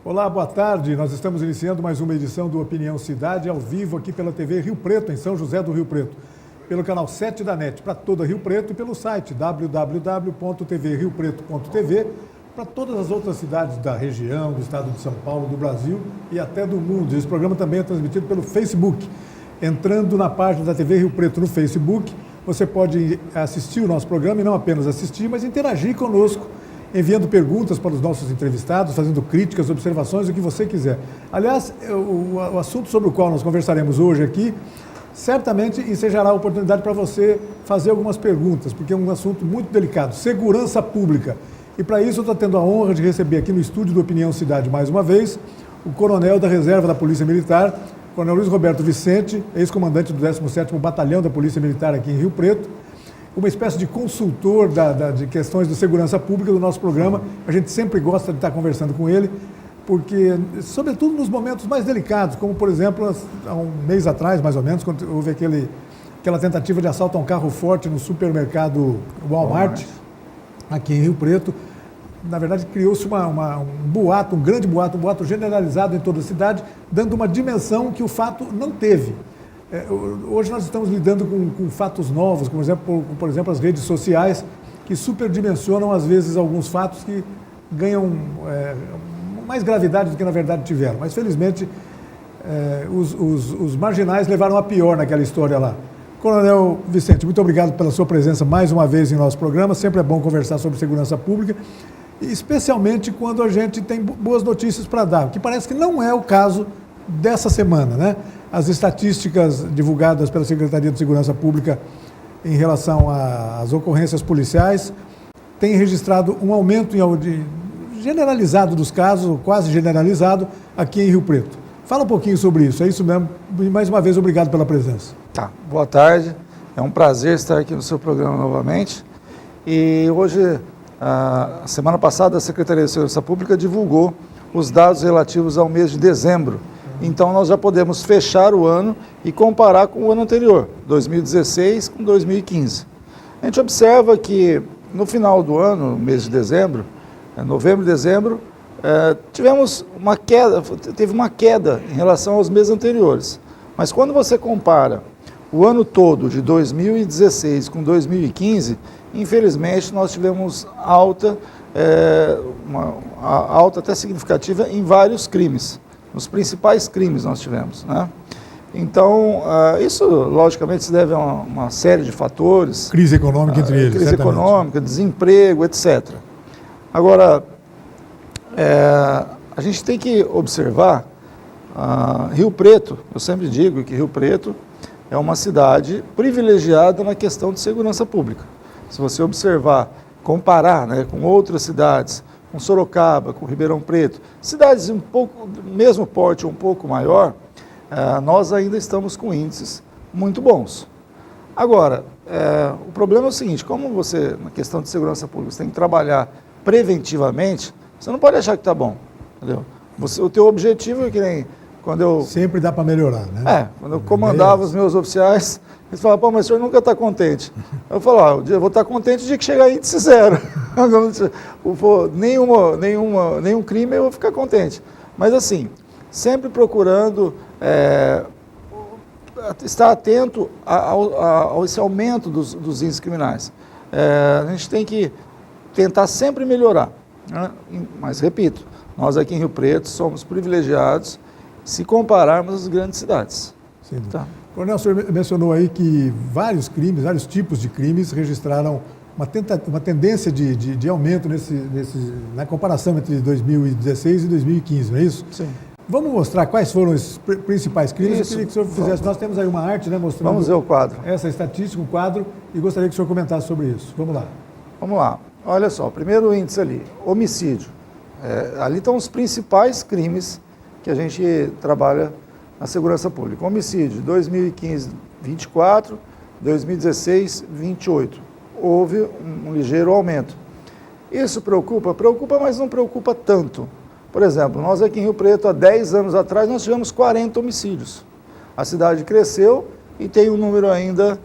Olá, boa tarde. Nós estamos iniciando mais uma edição do Opinião Cidade, ao vivo aqui pela TV Rio Preto, em São José do Rio Preto, pelo canal 7 da NET, para toda Rio Preto, e pelo site www.tvriopreto.tv, para todas as outras cidades da região, do estado de São Paulo, do Brasil e até do mundo. Esse programa também é transmitido pelo Facebook. Entrando na página da TV Rio Preto no Facebook, você pode assistir o nosso programa e não apenas assistir, mas interagir conosco, enviando perguntas para os nossos entrevistados, fazendo críticas, observações, o que você quiser. Aliás, o assunto sobre o qual nós conversaremos hoje aqui, certamente ensejará a oportunidade para você fazer algumas perguntas, porque é um assunto muito delicado, segurança pública. E para isso eu estou tendo a honra de receber aqui no estúdio do Opinião Cidade, mais uma vez, o coronel da reserva da Polícia Militar, coronel Luiz Roberto Vicente, ex-comandante do 17º Batalhão da Polícia Militar aqui em Rio Preto, uma espécie de consultor de questões de segurança pública do nosso programa. A gente sempre gosta de estar conversando com ele, porque, sobretudo nos momentos mais delicados, como, por exemplo, há um mês atrás, mais ou menos, quando houve aquela tentativa de assalto a um carro forte no supermercado Walmart, aqui em Rio Preto. Na verdade, criou-se um boato, um grande boato, um boato generalizado em toda a cidade, dando uma dimensão que o fato não teve. Hoje nós estamos lidando com fatos novos, como por exemplo as redes sociais, que superdimensionam às vezes alguns fatos que ganham mais gravidade do que na verdade tiveram. Mas felizmente os marginais levaram a pior naquela história lá. Coronel Vicente, muito obrigado pela sua presença mais uma vez em nosso programa. Sempre é bom conversar sobre segurança pública, especialmente quando a gente tem boas notícias para dar, que parece que não é o caso dessa semana, né? As estatísticas divulgadas pela Secretaria de Segurança Pública em relação às ocorrências policiais têm registrado um aumento generalizado dos casos, quase generalizado, aqui em Rio Preto. Fala um pouquinho sobre isso, é isso mesmo? E mais uma vez, obrigado pela presença. Tá, boa tarde, é um prazer estar aqui no seu programa novamente. E hoje, a semana passada, a Secretaria de Segurança Pública divulgou os dados relativos ao mês de dezembro. Então, nós já podemos fechar o ano e comparar com o ano anterior, 2016 com 2015. A gente observa que no final do ano, mês de dezembro, novembro e dezembro, teve uma queda em relação aos meses anteriores. Mas quando você compara o ano todo de 2016 com 2015, infelizmente nós tivemos uma alta até significativa em vários crimes. Os principais crimes nós tivemos, né? Então, isso logicamente se deve a uma série de fatores. Crise econômica entre eles, crise certamente. econômica, desemprego, etc. Agora, a gente tem que observar, Rio Preto, eu sempre digo que Rio Preto é uma cidade privilegiada na questão de segurança pública. Se você observar, comparar, né, com outras cidades, com Sorocaba, com Ribeirão Preto, cidades um pouco, mesmo porte um pouco maior, nós ainda estamos com índices muito bons. Agora, o problema é o seguinte, como você, na questão de segurança pública, você tem que trabalhar preventivamente, você não pode achar que está bom, entendeu? O teu objetivo é que nem quando eu... Sempre dá para melhorar, né? Quando eu comandava os meus oficiais, eles falavam, pô, mas o senhor nunca está contente. Eu falava, eu vou estar contente o dia que chegar a índice zero. Nenhum crime eu vou ficar contente. Mas assim, sempre procurando estar atento a esse aumento dos índices criminais. A gente tem que tentar sempre melhorar, né? Mas repito, nós aqui em Rio Preto somos privilegiados se compararmos às grandes cidades. Sim. Tá. Coronel, o senhor mencionou aí que vários tipos de crimes registraram uma tendência de aumento na comparação entre 2016 e 2015, não é isso? Sim. Vamos mostrar quais foram os principais crimes? Isso. Eu queria que o senhor fizesse. Nós temos aí uma arte, né, mostrando. Vamos ver o quadro. Essa estatística, um quadro, e gostaria que o senhor comentasse sobre isso. Vamos lá. Vamos lá. Olha só, primeiro índice ali, homicídio. Ali estão os principais crimes que a gente trabalha na segurança pública. Homicídio, 2015, 24, 2016, 28. Houve um ligeiro aumento. Isso preocupa? Preocupa, mas não preocupa tanto. Por exemplo, nós aqui em Rio Preto, há 10 anos atrás, nós tivemos 40 homicídios. A cidade cresceu e tem um número ainda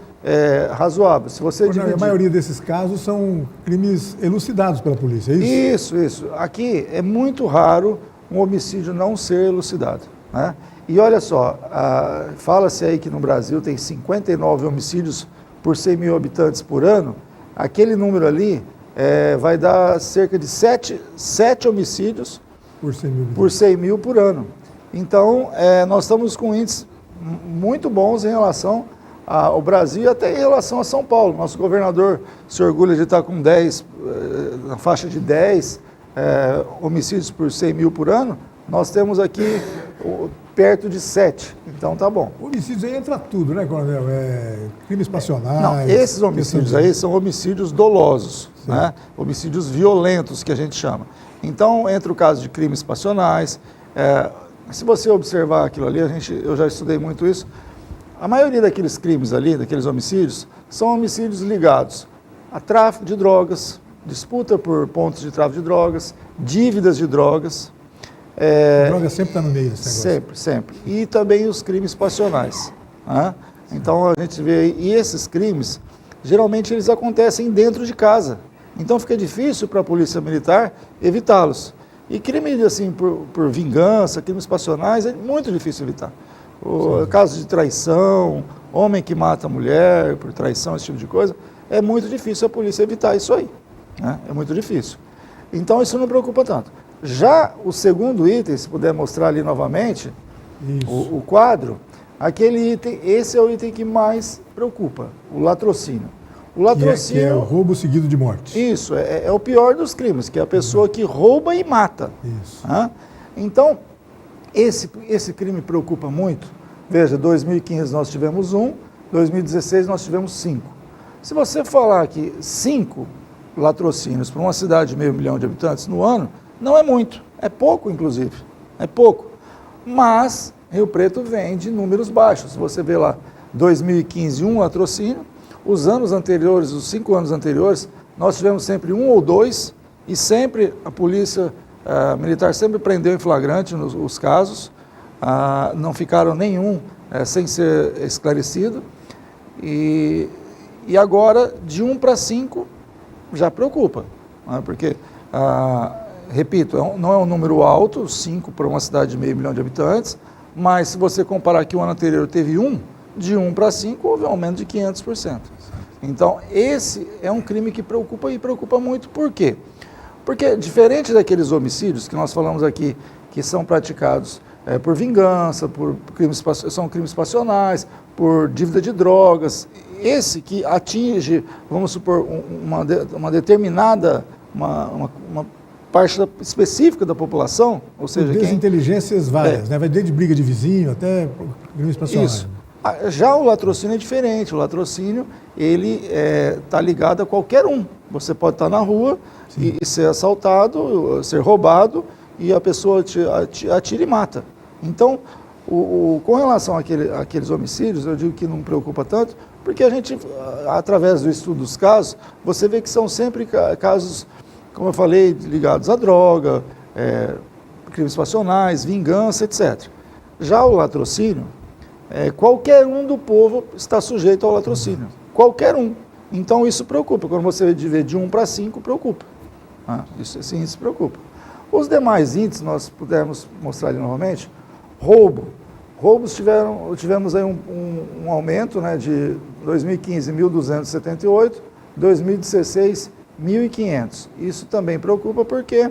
razoável. Se você dividir... A maioria desses casos são crimes elucidados pela polícia, é isso? Isso. Aqui é muito raro um homicídio não ser elucidado, né? E olha só, fala-se aí que no Brasil tem 59 homicídios por 100 mil habitantes por ano. Aquele número ali vai dar cerca de 7 homicídios por 100 mil por ano. Então, nós estamos com índices muito bons em relação ao Brasil e até em relação a São Paulo. Nosso governador se orgulha de estar com 10, na faixa de 10 homicídios por 100 mil por ano. Nós temos aqui perto de 7, então tá bom. Homicídios aí entra tudo, né, Coronel? Crimes passionais... Não, esses homicídios aí são homicídios dolosos, né? Homicídios violentos, que a gente chama. Então, entra o caso de crimes passionais. Se você observar aquilo ali, eu já estudei muito isso, a maioria daqueles crimes ali, daqueles homicídios, são homicídios ligados a tráfico de drogas, disputa por pontos de tráfico de drogas, dívidas de drogas. A droga sempre está no meio desse negócio. Sempre. E também os crimes passionais, né? Então a gente vê aí, e esses crimes, geralmente eles acontecem dentro de casa. Então fica difícil para a polícia militar evitá-los. E crime assim, por vingança, crimes passionais, é muito difícil evitar. Casos de traição, homem que mata a mulher por traição, esse tipo de coisa, é muito difícil a polícia evitar isso aí, né? É muito difícil. Então isso não preocupa tanto. Já o segundo item, se puder mostrar ali novamente, o quadro, aquele item, esse é o item que mais preocupa, o latrocínio. O latrocínio que é o roubo seguido de morte. Isso, é o pior dos crimes, que é a pessoa que rouba e mata. Isso. Né? Então, esse crime preocupa muito. Veja, 2015 nós tivemos 1, 2016 nós tivemos 5. Se você falar que 5 latrocínios para uma cidade de 500 mil de habitantes no ano, não é muito, é pouco inclusive, é pouco. Mas Rio Preto vem de números baixos. Se você vê lá, 2015, 1 latrocínio, os anos anteriores, os 5 anos anteriores, nós tivemos sempre 1 ou 2, e sempre a polícia militar sempre prendeu em flagrante os casos, não ficaram nenhum sem ser esclarecido, e agora de 1 para 5 já preocupa, né? Porque... repito, não é um número alto, 5 para uma cidade de 500 mil de habitantes, mas se você comparar que o ano anterior teve 1, de 1 para 5 houve um aumento de 500%. Então, esse é um crime que preocupa e preocupa muito. Por quê? Porque, diferente daqueles homicídios que nós falamos aqui, que são praticados por vingança, são crimes passionais, por dívida de drogas, esse que atinge, vamos supor, uma determinada, uma parte específica da população, ou seja... Desinteligências várias, né? Vai desde briga de vizinho até crimes passionais. Isso. Já o latrocínio é diferente. O latrocínio, ele está ligado a qualquer um. Você pode estar na rua e ser assaltado, ser roubado, e a pessoa te atira e mata. Então, com relação àqueles homicídios, eu digo que não preocupa tanto, porque a gente, através do estudo dos casos, você vê que são sempre casos, como eu falei, ligados à droga, crimes passionais, vingança, etc. Já o latrocínio, qualquer um do povo está sujeito ao latrocínio. Qualquer um. Então isso preocupa. Quando você vê de 1 para 5, preocupa. Isso sim, isso preocupa. Os demais índices, nós pudermos mostrar ali novamente, roubos tivemos aí um aumento, né, de 2015, 1.278, 2016, 1.500. Isso também preocupa porque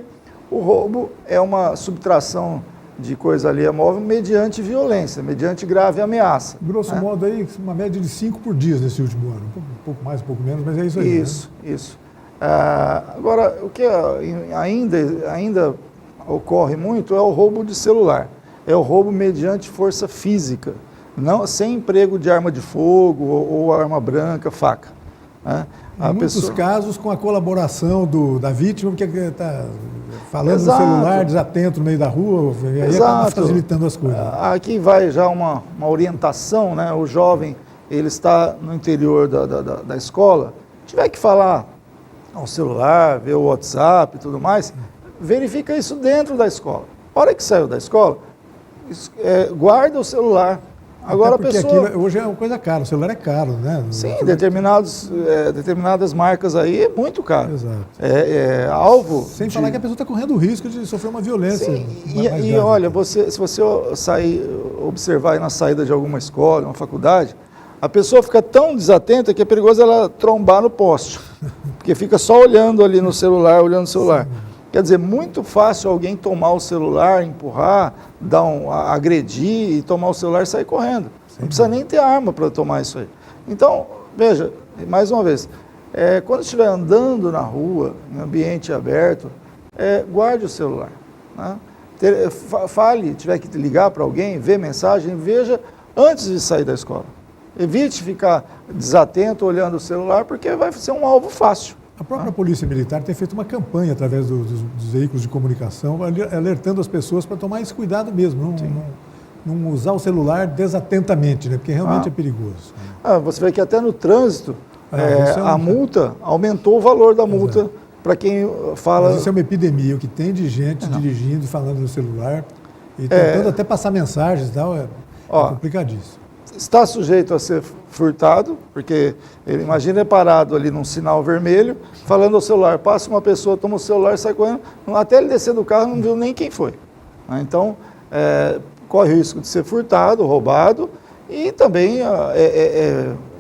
o roubo é uma subtração de coisa alheia móvel mediante violência, mediante grave ameaça. Grosso modo aí, uma média de 5 por dia nesse último ano. Um pouco mais, um pouco menos, mas é isso aí. Isso. Agora, o que ainda ocorre muito é o roubo de celular. É o roubo mediante força física, sem emprego de arma de fogo ou arma branca, faca. Em muitos casos, com a colaboração da vítima, que está falando Exato. no celular, desatento no meio da rua, e aí acaba facilitando as coisas. Aqui vai já uma orientação, né? O jovem, ele está no interior da escola, tiver que falar ao celular, ver o WhatsApp e tudo mais, verifica isso dentro da escola. A hora que saiu da escola, guarda o celular, Agora porque a pessoa... aquilo, hoje é uma coisa cara, o celular é caro, né? Sim, determinadas marcas aí é muito caro. Exato. Alvo... Sem falar que a pessoa está correndo o risco de sofrer uma violência. Sim, e olha, se você observar aí na saída de alguma escola, uma faculdade, a pessoa fica tão desatenta que é perigoso ela trombar no poste, porque fica só olhando ali no celular, olhando o celular. Quer dizer, muito fácil alguém tomar o celular, empurrar, agredir e tomar o celular e sair correndo. Não precisa nem ter arma para tomar isso aí. Então, veja, mais uma vez, quando estiver andando na rua, em ambiente aberto, guarde o celular. Né? Fale, tiver que ligar para alguém, ver mensagem, veja antes de sair da escola. Evite ficar desatento olhando o celular, porque vai ser um alvo fácil. A própria Polícia Militar tem feito uma campanha através dos veículos de comunicação, alertando as pessoas para tomar esse cuidado mesmo, não usar o celular desatentamente, né? Porque realmente é perigoso. Você vê que até no trânsito, a multa, aumentou o valor da multa para quem fala... Mas isso é uma epidemia, o que tem de gente dirigindo e falando no celular, e tentando até passar mensagens e tal, é complicadíssimo. Está sujeito a ser furtado, porque ele imagina parado ali num sinal vermelho, falando ao celular, passa uma pessoa, toma o celular e sai correndo, até ele descer do carro não viu nem quem foi. Então, corre o risco de ser furtado, roubado, e também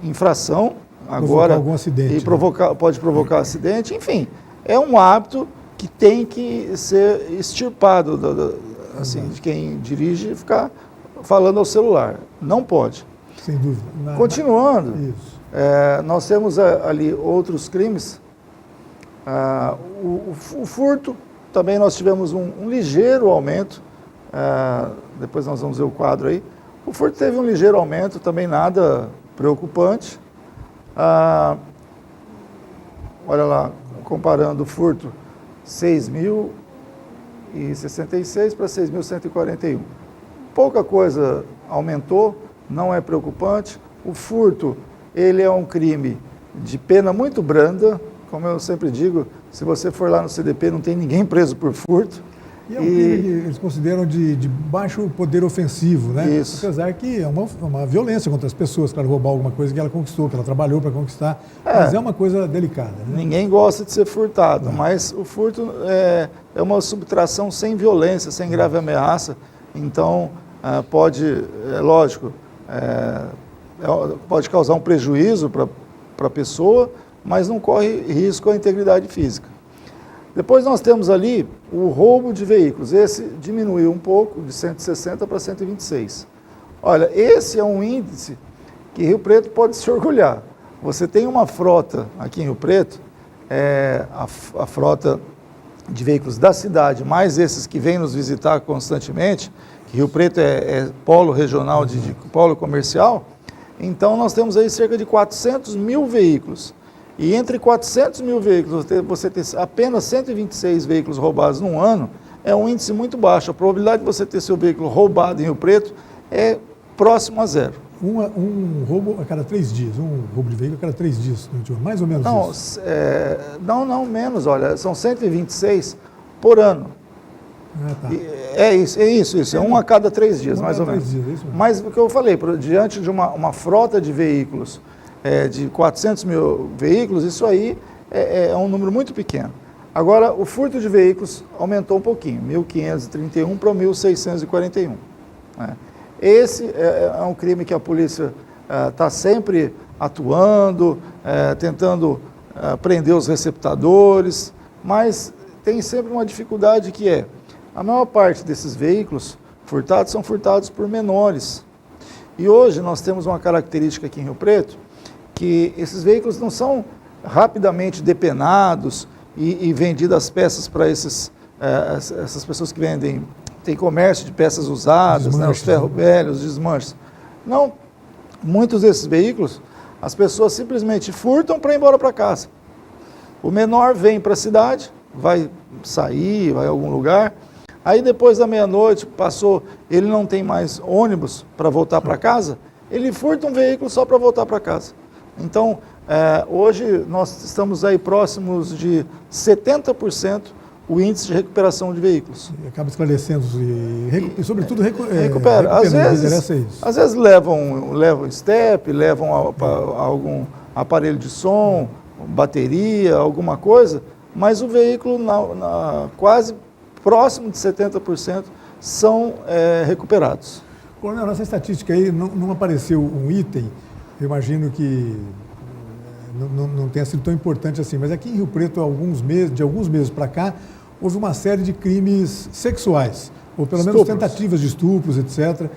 infração agora, algum acidente, e pode provocar acidente, enfim, é um hábito que tem que ser extirpado de quem dirige, ficar falando ao celular. Não pode. Sem dúvida. Continuando, nós temos ali outros crimes. O furto, também nós tivemos um ligeiro aumento. Depois nós vamos ver o quadro aí. O furto teve um ligeiro aumento, também nada preocupante. Olha lá, comparando o furto, 6.066 para 6.141. Pouca coisa aumentou, não é preocupante. O furto, ele é um crime de pena muito branda, como eu sempre digo, se você for lá no CDP não tem ninguém preso por furto. E é um crime que eles consideram de baixo poder ofensivo, né? Isso. Apesar que é uma violência contra as pessoas, para roubar alguma coisa que ela conquistou, que ela trabalhou para conquistar, mas é uma coisa delicada. Né? Ninguém gosta de ser furtado, mas o furto é uma subtração sem violência, sem grave ameaça, então pode, lógico, pode causar um prejuízo para a pessoa, mas não corre risco à integridade física. Depois nós temos ali o roubo de veículos. Esse diminuiu um pouco, de 160 para 126. Olha, esse é um índice que Rio Preto pode se orgulhar. Você tem uma frota aqui em Rio Preto, a frota de veículos da cidade, mais esses que vêm nos visitar constantemente, que Rio Preto é polo regional, de polo comercial, então nós temos aí cerca de 400 mil veículos. E entre 400 mil veículos, você ter apenas 126 veículos roubados num ano, é um índice muito baixo. A probabilidade de você ter seu veículo roubado em Rio Preto é próximo a zero. Um roubo a cada 3 dias, um roubo de veículo a cada 3 dias, mais ou menos isso? Não, menos, olha, são 126 por ano. Tá. É isso, é um a cada 3 dias, mais ou menos. Dias, é isso mesmo. Mas o que eu falei, diante de uma frota de veículos, de 400 mil veículos, isso aí é um número muito pequeno. Agora, o furto de veículos aumentou um pouquinho, 1.531 para 1.641. Né? Esse é um crime que a polícia está sempre atuando, tentando prender os receptadores, mas tem sempre uma dificuldade que a maior parte desses veículos furtados são furtados por menores. E hoje nós temos uma característica aqui em Rio Preto, que esses veículos não são rapidamente depenados e vendidas as peças para essas pessoas que tem comércio de peças usadas, né, os ferro velhos, os desmanches. Não, muitos desses veículos, as pessoas simplesmente furtam para ir embora para casa. O menor vem para a cidade, vai sair, vai a algum lugar, aí depois da meia-noite, ele não tem mais ônibus para voltar para casa, ele furta um veículo só para voltar para casa. Então, hoje nós estamos aí próximos de 70% o índice de recuperação de veículos. E acaba esclarecendo e sobretudo, recupera. Às vezes levam step, levam algum aparelho de som, bateria, alguma coisa, mas o veículo quase próximo de 70% são recuperados. Coronel, nessa estatística aí não apareceu um item, eu imagino que não tenha sido tão importante assim, mas aqui em Rio Preto, de alguns meses para cá, houve uma série de crimes sexuais, ou pelo menos tentativas de estupros, etc.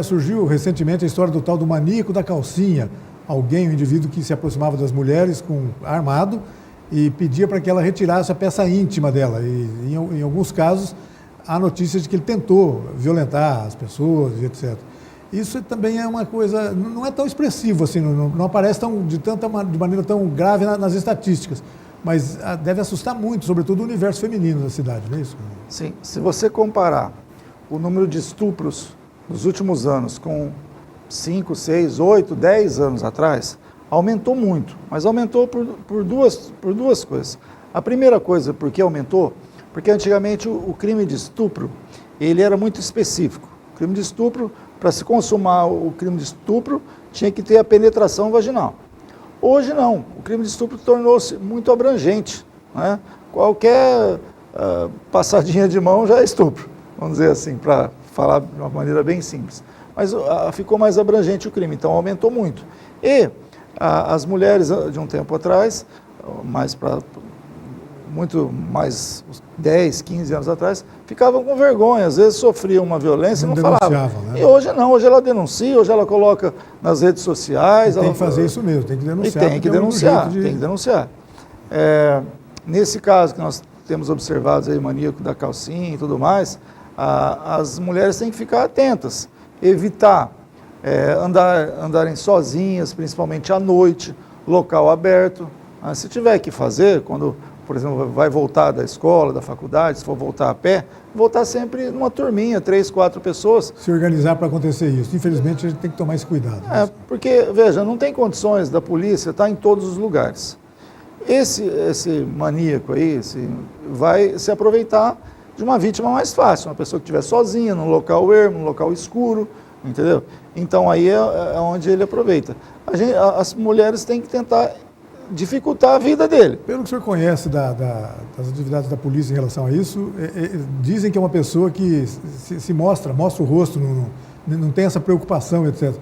Surgiu recentemente a história do tal do maníaco da calcinha, um indivíduo que se aproximava das mulheres armado e pedia para que ela retirasse a peça íntima dela. E em alguns casos, há notícias de que ele tentou violentar as pessoas, etc. Isso também é uma coisa, não é tão expressivo assim, não aparece de maneira tão grave nas estatísticas, mas deve assustar muito, sobretudo o universo feminino da cidade, não é isso? Sim, se você comparar o número de estupros nos últimos anos com 5, 6, 8, 10 anos atrás, aumentou muito, mas aumentou por duas coisas. A primeira coisa, por que aumentou? Porque antigamente o crime de estupro, ele era muito específico. O crime de estupro, para se consumar o crime de estupro, tinha que ter a penetração vaginal. Hoje não, o crime de estupro tornou-se muito abrangente, né? Qualquer passadinha de mão já é estupro, vamos dizer assim, para falar de uma maneira bem simples. Mas ficou mais abrangente o crime, então aumentou muito. E as mulheres de um tempo atrás, muito mais 10, 15 anos atrás, ficavam com vergonha, às vezes sofriam uma violência e não falavam. Né? E hoje não, hoje ela denuncia, hoje ela coloca nas redes sociais. Tem que fazer isso mesmo, tem que denunciar. E tem que denunciar. Nesse caso que nós temos observado aí, maníaco da calcinha e tudo mais, as mulheres têm que ficar atentas, evitar andarem sozinhas, principalmente à noite, local aberto. Se tiver que fazer, quando, por exemplo, vai voltar da escola, da faculdade, se for voltar a pé, voltar sempre numa turminha, 3, 4 pessoas. Se organizar para acontecer isso. Infelizmente, a gente tem que tomar esse cuidado. Porque, veja, não tem condições da polícia estar em todos os lugares. Esse maníaco aí vai se aproveitar de uma vítima mais fácil, uma pessoa que estiver sozinha, num local ermo, num local escuro, entendeu? Então aí é onde ele aproveita. As mulheres têm que tentar dificultar a vida dele. Pelo que o senhor conhece das atividades da polícia em relação a isso, dizem que é uma pessoa que se mostra o rosto, não tem essa preocupação, etc.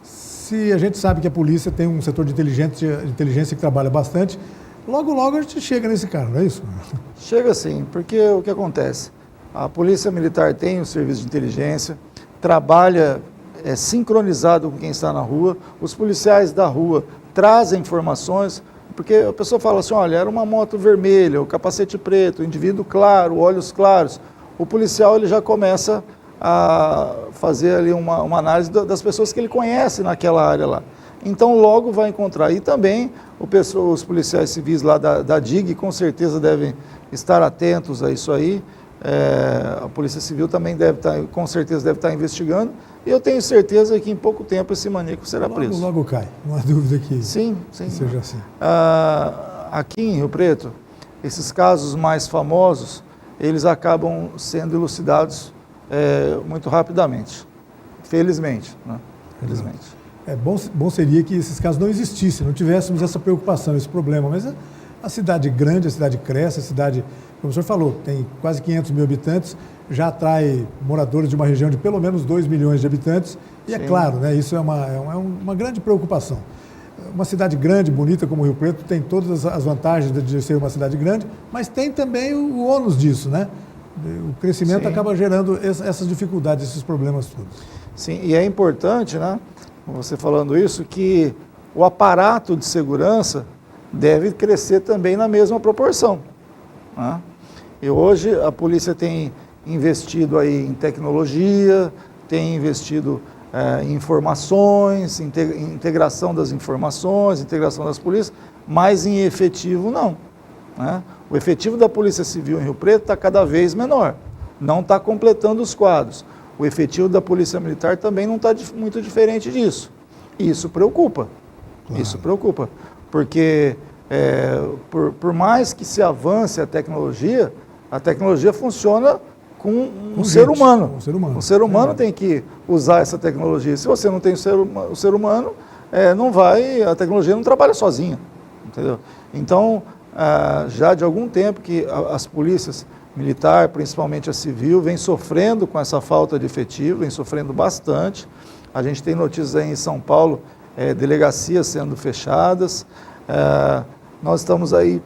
Se a gente sabe que a polícia tem um setor de inteligência que trabalha bastante, logo a gente chega nesse cara, não é isso? Chega sim, porque o que acontece? A Polícia Militar tem o serviço de inteligência, trabalha sincronizado com quem está na rua, os policiais da rua trazem informações, porque a pessoa fala assim, olha, era uma moto vermelha, o capacete preto, o indivíduo claro, olhos claros. O policial ele já começa a fazer ali uma análise das pessoas que ele conhece naquela área lá. Então logo vai encontrar. E também os policiais civis lá da DIG com certeza devem estar atentos a isso aí. A Polícia Civil também com certeza deve estar investigando. E eu tenho certeza que em pouco tempo esse maníaco será preso. Logo cai, não há dúvida que sim. seja assim. Aqui em Rio Preto, esses casos mais famosos, eles acabam sendo elucidados muito rapidamente. Felizmente, né? Felizmente. Bom seria que esses casos não existissem, não tivéssemos essa preocupação, esse problema. Mas a cidade grande, a cidade cresce, a cidade, como o senhor falou, tem quase 500 mil habitantes, já atrai moradores de uma região de pelo menos 2 milhões de habitantes. E é claro, né, isso é uma grande preocupação. Uma cidade grande, bonita como Rio Preto, tem todas as vantagens de ser uma cidade grande, mas tem também o ônus disso, né? O crescimento acaba gerando essas dificuldades, esses problemas todos. Sim, e é importante, né, você falando isso, que o aparato de segurança deve crescer também na mesma proporção, né? E hoje a polícia tem investido aí em tecnologia, tem investido em informações, integração das informações, integração das polícias, mas em efetivo não, né? O efetivo da Polícia Civil em Rio Preto está cada vez menor, não está completando os quadros. O efetivo da Polícia Militar também não está muito diferente disso. E isso preocupa, Isso preocupa, porque por mais que se avance a tecnologia funciona com um ser humano. O ser humano tem que usar essa tecnologia. Se você não tem o ser humano, a tecnologia não trabalha sozinha. Entendeu? Então, já de algum tempo que as polícias militar, principalmente a civil, vem sofrendo com essa falta de efetivo, vem sofrendo bastante. A gente tem notícias aí em São Paulo, delegacias sendo fechadas. Nós estamos aí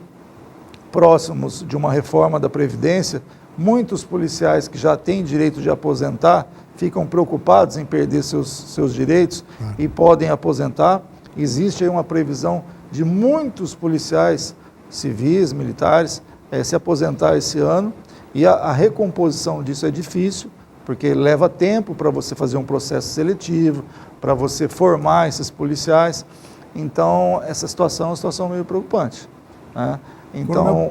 próximos de uma reforma da Previdência. Muitos policiais que já têm direito de aposentar ficam preocupados em perder seus direitos e podem aposentar. Existe aí uma previsão de muitos policiais civis, militares, se aposentar esse ano, e a recomposição disso é difícil, porque leva tempo para você fazer um processo seletivo, para você formar esses policiais. Então, essa situação é uma situação meio preocupante, né? Então,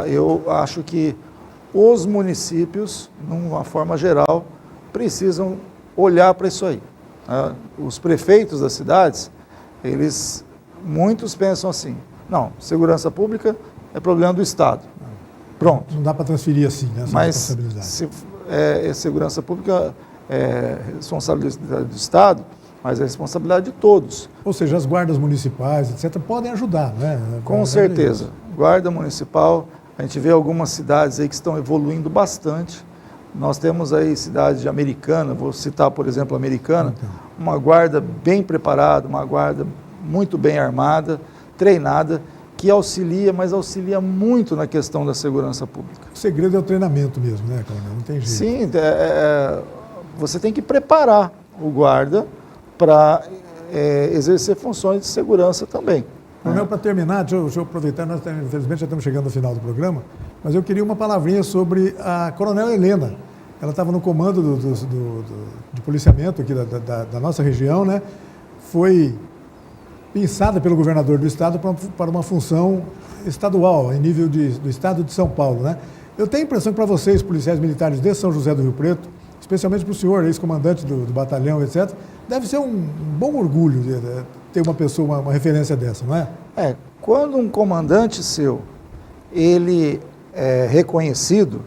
eu acho que os municípios, de uma forma geral, precisam olhar para isso aí, né? Os prefeitos das cidades, muitos pensam assim, não, segurança pública é problema do Estado. Pronto. Não dá para transferir assim, né, essa responsabilidade. Se segurança pública é responsabilidade do Estado, mas é responsabilidade de todos. Ou seja, as guardas municipais, etc., podem ajudar, né? Com certeza. Guarda municipal, a gente vê algumas cidades aí que estão evoluindo bastante. Nós temos aí cidades de Americana, vou citar, por exemplo, Americana, uma guarda bem preparada, uma guarda muito bem armada, treinada, que auxilia, mas auxilia muito na questão da segurança pública. O segredo é o treinamento mesmo, né, Coronel? Não tem jeito. Sim, você tem que preparar o guarda para exercer funções de segurança também. Coronel, para terminar, deixa eu aproveitar, nós infelizmente já estamos chegando ao final do programa, mas eu queria uma palavrinha sobre a Coronel Helena. Ela estava no comando de policiamento aqui da nossa região, né? Foi pensada pelo governador do estado para uma função estadual, em nível do estado de São Paulo, né? Eu tenho a impressão que para vocês, policiais militares de São José do Rio Preto, especialmente para o senhor, ex-comandante do batalhão, etc., deve ser um bom orgulho de ter uma pessoa, uma referência dessa, não é? Quando um comandante seu, ele é reconhecido,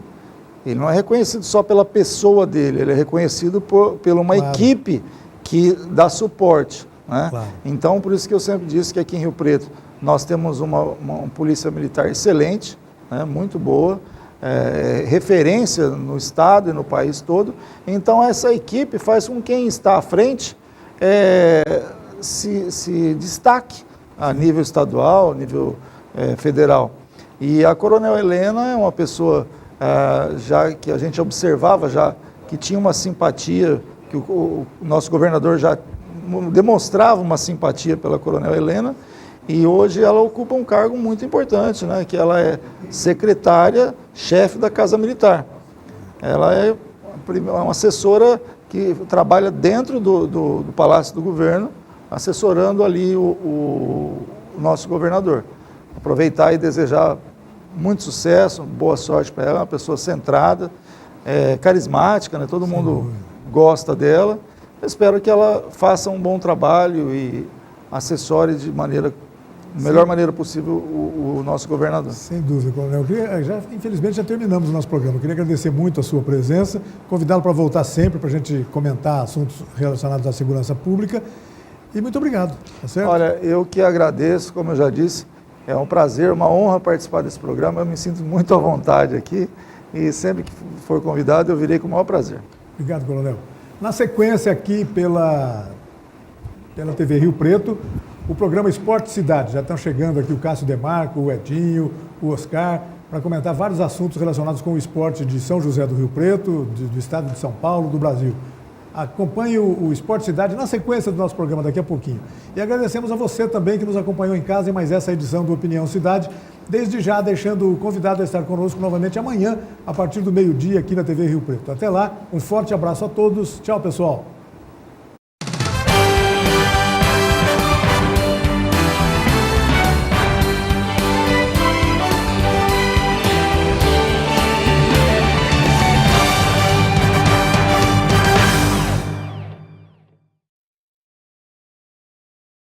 ele não é reconhecido só pela pessoa dele, ele é reconhecido por uma equipe que dá suporte, né? Claro. Então, por isso que eu sempre disse que aqui em Rio Preto nós temos uma polícia militar excelente, né, muito boa, referência no estado e no país todo. Então, essa equipe faz com que quem está à frente se destaque a nível estadual, a nível federal. E a Coronel Helena é uma pessoa já que a gente observava já que tinha uma simpatia, que o nosso governador já demonstrava uma simpatia pela Coronel Helena, e hoje ela ocupa um cargo muito importante, né, que ela é secretária-chefe da Casa Militar. Ela é uma assessora que trabalha dentro do Palácio do Governo, assessorando ali o nosso governador. Aproveitar e desejar muito sucesso, boa sorte para ela, uma pessoa centrada, carismática, né, todo mundo gosta dela. Eu espero que ela faça um bom trabalho e assessore de melhor maneira possível o nosso governador. Sem dúvida, Coronel. Infelizmente já terminamos o nosso programa. Eu queria agradecer muito a sua presença, convidá-lo para voltar sempre para a gente comentar assuntos relacionados à segurança pública. E muito obrigado, tá certo? Olha, eu que agradeço, como eu já disse, é um prazer, uma honra participar desse programa. Eu me sinto muito à vontade aqui e sempre que for convidado eu virei com o maior prazer. Obrigado, Coronel. Na sequência aqui pela TV Rio Preto, o programa Esporte Cidade. Já estão chegando aqui o Cássio Demarco, o Edinho, o Oscar, para comentar vários assuntos relacionados com o esporte de São José do Rio Preto, do estado de São Paulo, do Brasil. Acompanhe o Esporte Cidade na sequência do nosso programa daqui a pouquinho. E agradecemos a você também que nos acompanhou em casa em mais essa edição do Opinião Cidade. Desde já, deixando o convidado a estar conosco novamente amanhã, a partir do meio-dia, aqui na TV Rio Preto. Até lá, um forte abraço a todos. Tchau, pessoal.